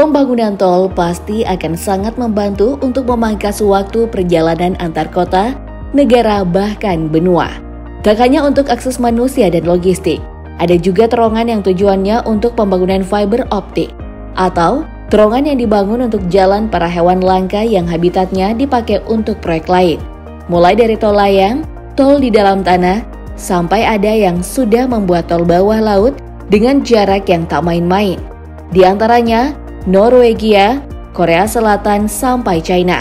Pembangunan tol pasti akan sangat membantu untuk memangkas waktu perjalanan antar kota, negara, bahkan benua. Tak hanya untuk akses manusia dan logistik, ada juga terowongan yang tujuannya untuk pembangunan fiber optik, atau terowongan yang dibangun untuk jalan para hewan langka yang habitatnya dipakai untuk proyek lain. Mulai dari tol layang, tol di dalam tanah, sampai ada yang sudah membuat tol bawah laut dengan jarak yang tak main-main. Di antaranya, Norwegia, Korea Selatan, sampai China.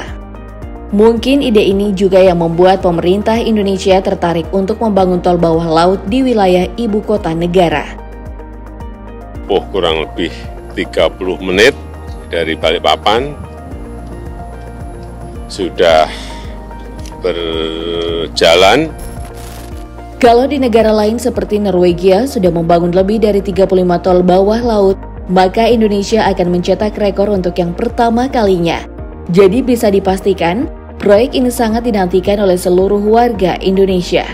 Mungkin ide ini juga yang membuat pemerintah Indonesia tertarik untuk membangun tol bawah laut di wilayah ibu kota negara. Kurang lebih 30 menit dari Balikpapan sudah berjalan. Kalau di negara lain seperti Norwegia sudah membangun lebih dari 35 tol bawah laut, maka Indonesia akan mencetak rekor untuk yang pertama kalinya. Jadi bisa dipastikan, proyek ini sangat dinantikan oleh seluruh warga Indonesia.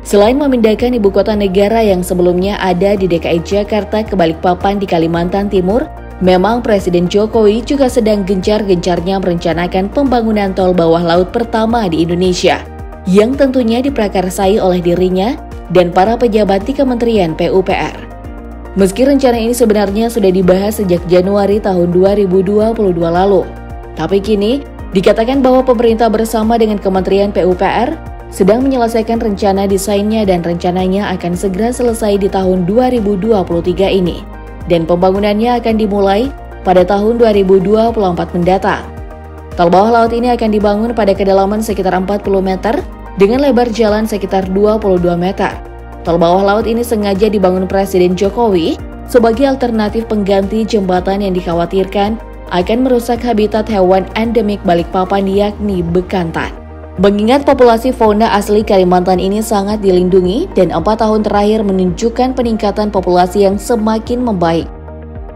Selain memindahkan ibu kota negara yang sebelumnya ada di DKI Jakarta ke Balikpapan di Kalimantan Timur, memang Presiden Jokowi juga sedang gencar-gencarnya merencanakan pembangunan tol bawah laut pertama di Indonesia, yang tentunya diprakarsai oleh dirinya dan para pejabat di Kementerian PUPR. Meski rencana ini sebenarnya sudah dibahas sejak Januari tahun 2022 lalu, tapi kini dikatakan bahwa pemerintah bersama dengan Kementerian PUPR sedang menyelesaikan rencana desainnya dan rencananya akan segera selesai di tahun 2023 ini. Dan pembangunannya akan dimulai pada tahun 2024 mendatang. Tol bawah laut ini akan dibangun pada kedalaman sekitar 40 meter dengan lebar jalan sekitar 22 meter. Tol bawah laut ini sengaja dibangun Presiden Jokowi sebagai alternatif pengganti jembatan yang dikhawatirkan akan merusak habitat hewan endemik Balikpapan yakni bekantan. Mengingat populasi fauna asli Kalimantan ini sangat dilindungi dan 4 tahun terakhir menunjukkan peningkatan populasi yang semakin membaik.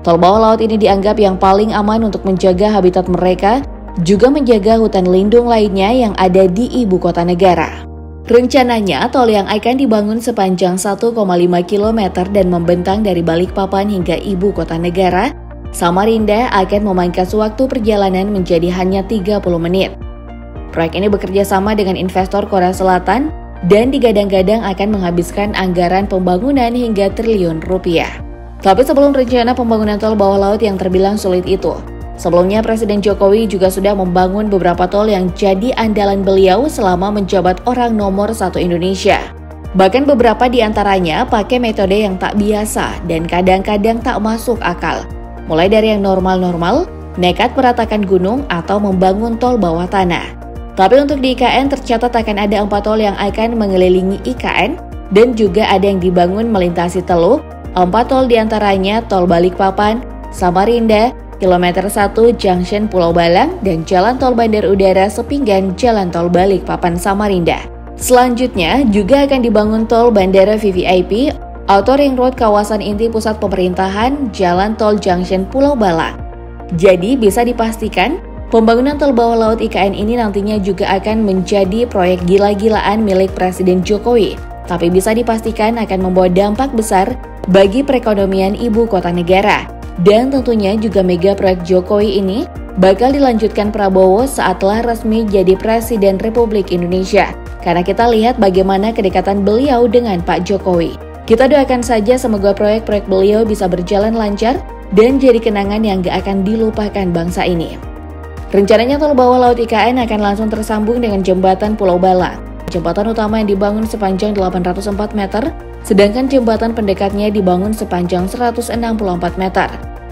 Tol bawah laut ini dianggap yang paling aman untuk menjaga habitat mereka, juga menjaga hutan lindung lainnya yang ada di ibu kota negara. Rencananya, tol yang akan dibangun sepanjang 1,5 km dan membentang dari Balikpapan hingga ibu kota negara, Samarinda, akan memangkas waktu perjalanan menjadi hanya 30 menit. Proyek ini bekerja sama dengan investor Korea Selatan dan digadang-gadang akan menghabiskan anggaran pembangunan hingga triliun rupiah. Tapi sebelum rencana pembangunan tol bawah laut yang terbilang sulit itu, sebelumnya Presiden Jokowi juga sudah membangun beberapa tol yang jadi andalan beliau selama menjabat orang nomor 1 Indonesia. Bahkan beberapa di antaranya pakai metode yang tak biasa dan kadang-kadang tak masuk akal. Mulai dari yang normal-normal, nekat meratakan gunung atau membangun tol bawah tanah. Tapi untuk di IKN tercatat akan ada 4 tol yang akan mengelilingi IKN dan juga ada yang dibangun melintasi Teluk. 4 tol diantaranya tol Balikpapan, Samarinda, Kilometer 1 Junction Pulau Balang, dan Jalan Tol Bandar Udara Sepinggan Jalan Tol Balikpapan Samarinda. Selanjutnya juga akan dibangun tol Bandara VVIP, Outer Ring Road kawasan inti pusat pemerintahan, Jalan Tol Junction Pulau Balang. Jadi bisa dipastikan pembangunan tol bawah laut IKN ini nantinya juga akan menjadi proyek gila-gilaan milik Presiden Jokowi. Tapi bisa dipastikan akan membawa dampak besar bagi perekonomian ibu kota negara. Dan tentunya juga mega proyek Jokowi ini bakal dilanjutkan Prabowo saat telah resmi jadi Presiden Republik Indonesia. Karena kita lihat bagaimana kedekatan beliau dengan Pak Jokowi. Kita doakan saja semoga proyek-proyek beliau bisa berjalan lancar dan jadi kenangan yang gak akan dilupakan bangsa ini. Rencananya tol bawah laut IKN akan langsung tersambung dengan jembatan Pulau Balang. Jembatan utama yang dibangun sepanjang 804 meter, sedangkan jembatan pendekatnya dibangun sepanjang 164 meter.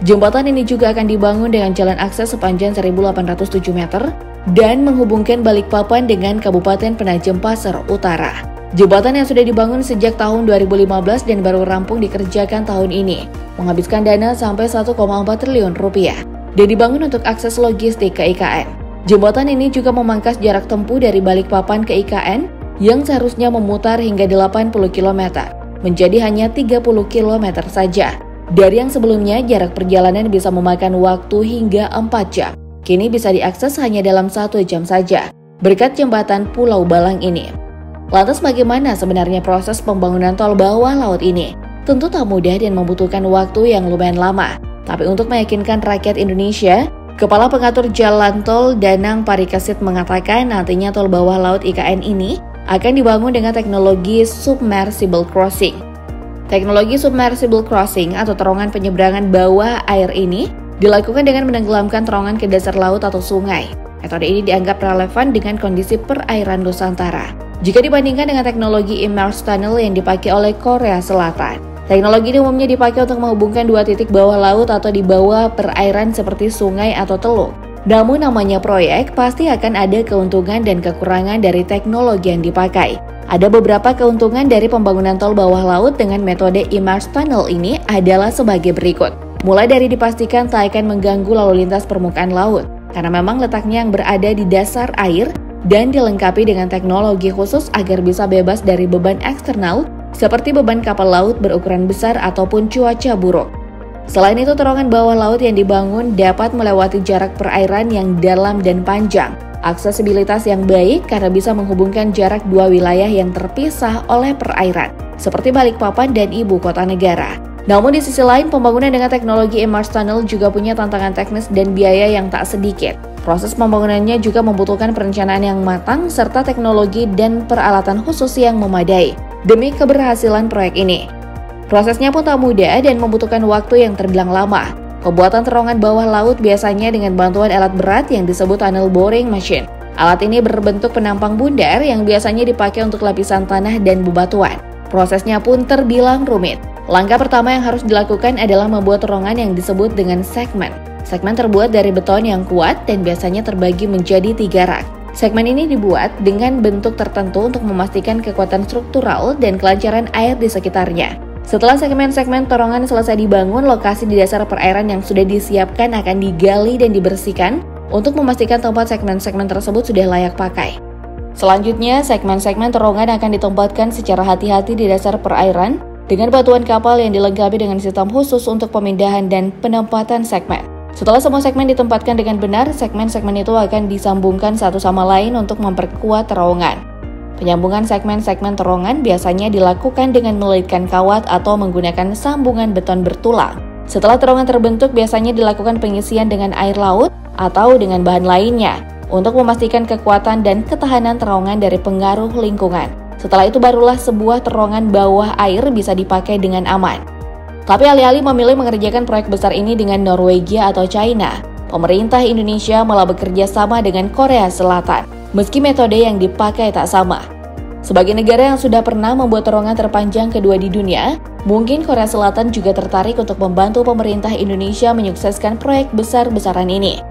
Jembatan ini juga akan dibangun dengan jalan akses sepanjang 1807 meter dan menghubungkan Balikpapan dengan Kabupaten Penajam Pasar Utara. Jembatan yang sudah dibangun sejak tahun 2015 dan baru rampung dikerjakan tahun ini, menghabiskan dana sampai 1,4 triliun rupiah. Dan dibangun untuk akses logistik ke IKN. Jembatan ini juga memangkas jarak tempuh dari Balikpapan ke IKN yang seharusnya memutar hingga 80 km, menjadi hanya 30 km saja. Dari yang sebelumnya jarak perjalanan bisa memakan waktu hingga 4 jam. Kini bisa diakses hanya dalam 1 jam saja, berkat jembatan Pulau Balang ini. Lantas bagaimana sebenarnya proses pembangunan tol bawah laut ini? Tentu tak mudah dan membutuhkan waktu yang lumayan lama. Tapi untuk meyakinkan rakyat Indonesia, Kepala Pengatur Jalan Tol Danang Parikesit mengatakan nantinya tol bawah laut IKN ini akan dibangun dengan teknologi submersible crossing. Teknologi submersible crossing atau terowongan penyeberangan bawah air ini dilakukan dengan menenggelamkan terowongan ke dasar laut atau sungai. Metode ini dianggap relevan dengan kondisi perairan Nusantara jika dibandingkan dengan teknologi immersed tunnel yang dipakai oleh Korea Selatan. Teknologi ini umumnya dipakai untuk menghubungkan dua titik bawah laut atau di bawah perairan seperti sungai atau teluk. Namun namanya proyek, pasti akan ada keuntungan dan kekurangan dari teknologi yang dipakai. Ada beberapa keuntungan dari pembangunan tol bawah laut dengan metode immersed tunnel ini adalah sebagai berikut. Mulai dari dipastikan tak akan mengganggu lalu lintas permukaan laut, karena memang letaknya yang berada di dasar air dan dilengkapi dengan teknologi khusus agar bisa bebas dari beban eksternal seperti beban kapal laut berukuran besar ataupun cuaca buruk. Selain itu, terowongan bawah laut yang dibangun dapat melewati jarak perairan yang dalam dan panjang. Aksesibilitas yang baik karena bisa menghubungkan jarak dua wilayah yang terpisah oleh perairan, seperti Balikpapan dan Ibu Kota Negara. Namun di sisi lain, pembangunan dengan teknologi immersed tunnel juga punya tantangan teknis dan biaya yang tak sedikit. Proses pembangunannya juga membutuhkan perencanaan yang matang serta teknologi dan peralatan khusus yang memadai demi keberhasilan proyek ini. Prosesnya pun tak mudah dan membutuhkan waktu yang terbilang lama. Pembuatan terowongan bawah laut biasanya dengan bantuan alat berat yang disebut tunnel boring machine. Alat ini berbentuk penampang bundar yang biasanya dipakai untuk lapisan tanah dan bebatuan. Prosesnya pun terbilang rumit. Langkah pertama yang harus dilakukan adalah membuat terowongan yang disebut dengan segmen. Segmen terbuat dari beton yang kuat dan biasanya terbagi menjadi 3 rak. Segmen ini dibuat dengan bentuk tertentu untuk memastikan kekuatan struktural dan kelancaran air di sekitarnya. Setelah segmen-segmen terowongan selesai dibangun, lokasi di dasar perairan yang sudah disiapkan akan digali dan dibersihkan untuk memastikan tempat segmen-segmen tersebut sudah layak pakai. Selanjutnya, segmen-segmen terowongan akan ditempatkan secara hati-hati di dasar perairan dengan batuan kapal yang dilengkapi dengan sistem khusus untuk pemindahan dan penempatan segmen. Setelah semua segmen ditempatkan dengan benar, segmen-segmen itu akan disambungkan satu sama lain untuk memperkuat terowongan. Penyambungan segmen-segmen terowongan biasanya dilakukan dengan melilitkan kawat atau menggunakan sambungan beton bertulang. Setelah terowongan terbentuk, biasanya dilakukan pengisian dengan air laut atau dengan bahan lainnya untuk memastikan kekuatan dan ketahanan terowongan dari pengaruh lingkungan. Setelah itu barulah sebuah terowongan bawah air bisa dipakai dengan aman. Tapi alih-alih memilih mengerjakan proyek besar ini dengan Norwegia atau China, pemerintah Indonesia malah bekerja sama dengan Korea Selatan, meski metode yang dipakai tak sama. Sebagai negara yang sudah pernah membuat terowongan terpanjang kedua di dunia, mungkin Korea Selatan juga tertarik untuk membantu pemerintah Indonesia menyukseskan proyek besar-besaran ini.